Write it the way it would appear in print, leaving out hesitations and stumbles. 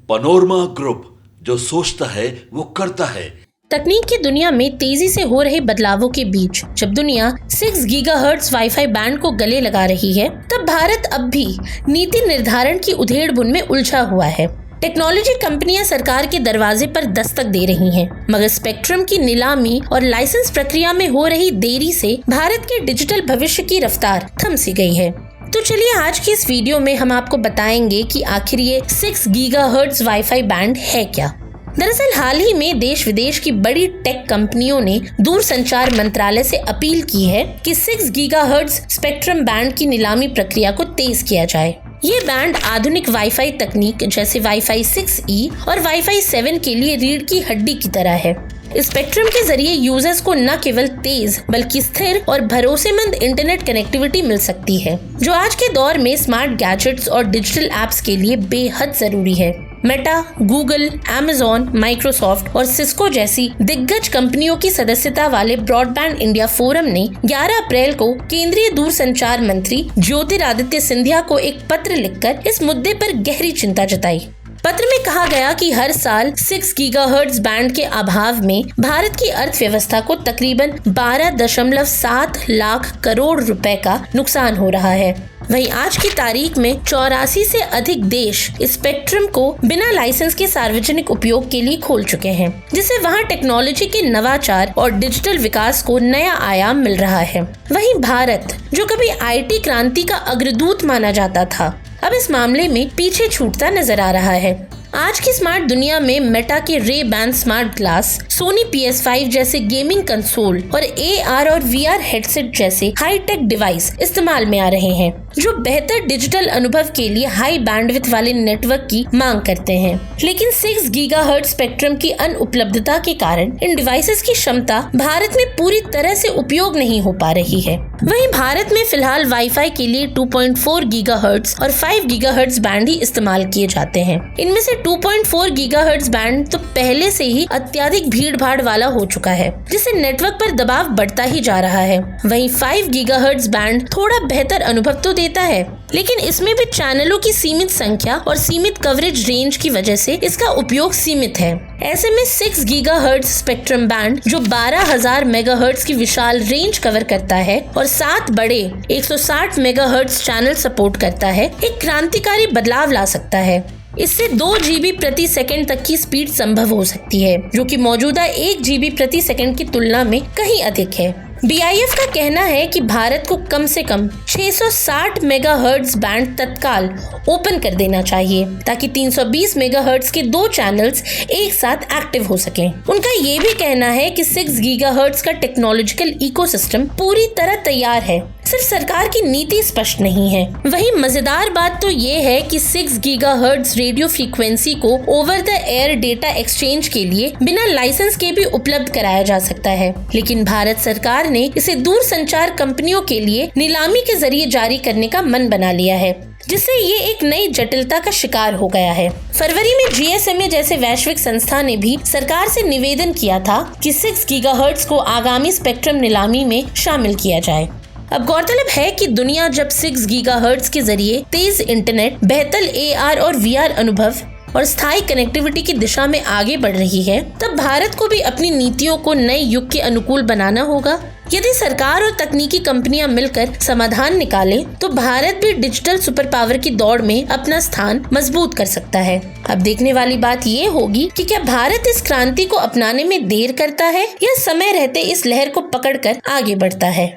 Panorama group, जो सोचता है वो करता है। तकनीक की दुनिया में तेजी से हो रहे बदलावों के बीच जब दुनिया 6 गीगाहर्ट्ज वाईफाई बैंड को गले लगा रही है, तब भारत अब भी नीति निर्धारण की उधेड़-बुन में उलझा हुआ है। टेक्नोलॉजी कंपनियां सरकार के दरवाजे पर दस्तक दे रही हैं, मगर स्पेक्ट्रम की नीलामी और लाइसेंस प्रक्रिया में हो रही देरी से भारत के डिजिटल भविष्य की रफ्तार थम सी गई है। तो चलिए आज की इस वीडियो में हम आपको बताएंगे कि आखिर ये 6 गीगाहर्ट्ज वाईफाई बैंड है क्या। दरअसल हाल ही में देश विदेश की बड़ी टेक कंपनियों ने दूरसंचार मंत्रालय से अपील की है कि 6 गीगाहर्ट्ज स्पेक्ट्रम बैंड की नीलामी प्रक्रिया को तेज किया जाए। ये बैंड आधुनिक वाईफाई तकनीक जैसे वाईफाई 6E और वाईफाई 7 के लिए रीढ़ की हड्डी की तरह है। इस स्पेक्ट्रम के जरिए यूजर्स को न केवल तेज बल्कि स्थिर और भरोसेमंद इंटरनेट कनेक्टिविटी मिल सकती है, जो आज के दौर में स्मार्ट गैजेट्स और डिजिटल एप्स के लिए बेहद जरूरी है। मेटा, गूगल, अमेज़न, माइक्रोसॉफ्ट और सिस्को जैसी दिग्गज कंपनियों की सदस्यता वाले ब्रॉडबैंड इंडिया फोरम ने 11 अप्रैल को केंद्रीय दूरसंचार मंत्री ज्योतिरादित्य सिंधिया को एक पत्र लिखकर इस मुद्दे पर गहरी चिंता जताई। पत्र में कहा गया कि हर साल 6 गीगाहर्ट्ज बैंड के अभाव में भारत की अर्थव्यवस्था को तकरीबन 12.7 लाख करोड़ रुपए का नुकसान हो रहा है। वहीं आज की तारीख में 84 से अधिक देश इस स्पेक्ट्रम को बिना लाइसेंस के सार्वजनिक उपयोग के लिए खोल चुके हैं, जिससे वहां टेक्नोलॉजी के नवाचार और डिजिटल विकास को नया आयाम मिल रहा है। वहीं भारत, जो कभी IT क्रांति का अग्रदूत माना जाता था, अब इस मामले में पीछे छूटता नजर आ रहा है। आज की स्मार्ट दुनिया में मेटा के Ray Ban smart glass, Soni PS5 जैसे गेमिंग कंसोल और AR और VR हेडसेट जैसे हाईटेक डिवाइस इस्तेमाल में आ रहे हैं, जो बेहतर डिजिटल अनुभव के लिए हाई बैंडविड्थ वाले नेटवर्क की मांग करते हैं। लेकिन 6 गीगाहर्ट्ज स्पेक्ट्रम की अनुपलब्धता के कारण इन डिवाइसेस की क्षमता भारत में पूरी तरह से उपयोग नहीं हो पा रही है। वहीं भारत में फिलहाल वाईफाई के लिए 2.4 गीगाहर्ट्ज और 5 गीगाहर्ट्ज बैंड ही इस्तेमाल किए जाते हैं। इनमें से 2.4 गीगाहर्ट्ज बैंड तो पहले से ही अत्यधिक भीड़ भाड़ वाला हो चुका है, जिससे नेटवर्क पर दबाव बढ़ता ही जा रहा है। वहीं 5 गीगाहर्ट्ज बैंड थोड़ा बेहतर अनुभव तो देता है, लेकिन इसमें भी चैनलों की सीमित संख्या और सीमित कवरेज रेंज की वजह से इसका उपयोग सीमित है। ऐसे में 6 गीगाहर्ट्ज स्पेक्ट्रम बैंड, जो 12,000 मेगाहर्ट्ज की विशाल रेंज कवर करता है और 7 बड़े 160 मेगाहर्ट्ज चैनल सपोर्ट करता है, एक क्रांतिकारी बदलाव ला सकता है। इससे 2 GB प्रति सेकंड तक की स्पीड संभव हो सकती है, जो कि मौजूदा 1 GB प्रति सेकंड की तुलना में कहीं अधिक है। BIF का कहना है कि भारत को कम से कम 660 मेगाहर्ट्ज बैंड तत्काल ओपन कर देना चाहिए, ताकि 320 मेगाहर्ट्ज के 2 चैनल्स एक साथ एक्टिव हो सकें। उनका ये भी कहना है कि 6 गीगाहर्ट्ज का टेक्नोलॉजिकल इकोसिस्टम पूरी तरह तैयार है, सिर्फ सरकार की नीति स्पष्ट नहीं है। वहीं मजेदार बात तो ये है कि 6 गीगाहर्ट्ज रेडियो फ्रीक्वेंसी को over the air data exchange के लिए बिना लाइसेंस के भी उपलब्ध कराया जा सकता है, लेकिन भारत सरकार ने इसे दूरसंचार कंपनियों के लिए नीलामी के जरिए जारी करने का मन बना लिया है, जिससे ये एक नई जटिलता का शिकार हो गया है। फरवरी में GSMA जैसे वैश्विक संस्था ने भी सरकार से निवेदन किया था कि 6 गीगाहर्ट्ज को आगामी स्पेक्ट्रम नीलामी में शामिल किया जाए। अब गौरतलब है कि दुनिया जब 6 गीगाहर्ट्ज के जरिए तेज इंटरनेट, बेहतर AR और VR अनुभव और स्थायी कनेक्टिविटी की दिशा में आगे बढ़ रही है, तब भारत को भी अपनी नीतियों को नए युग के अनुकूल बनाना होगा। यदि सरकार और तकनीकी कंपनियां मिलकर समाधान निकालें, तो भारत भी डिजिटल सुपर पावर की दौड़ में अपना स्थान मजबूत कर सकता है। अब देखने वाली बात ये होगी कि क्या भारत इस क्रांति को अपनाने में देर करता है या समय रहते इस लहर को पकड़कर आगे बढ़ता है।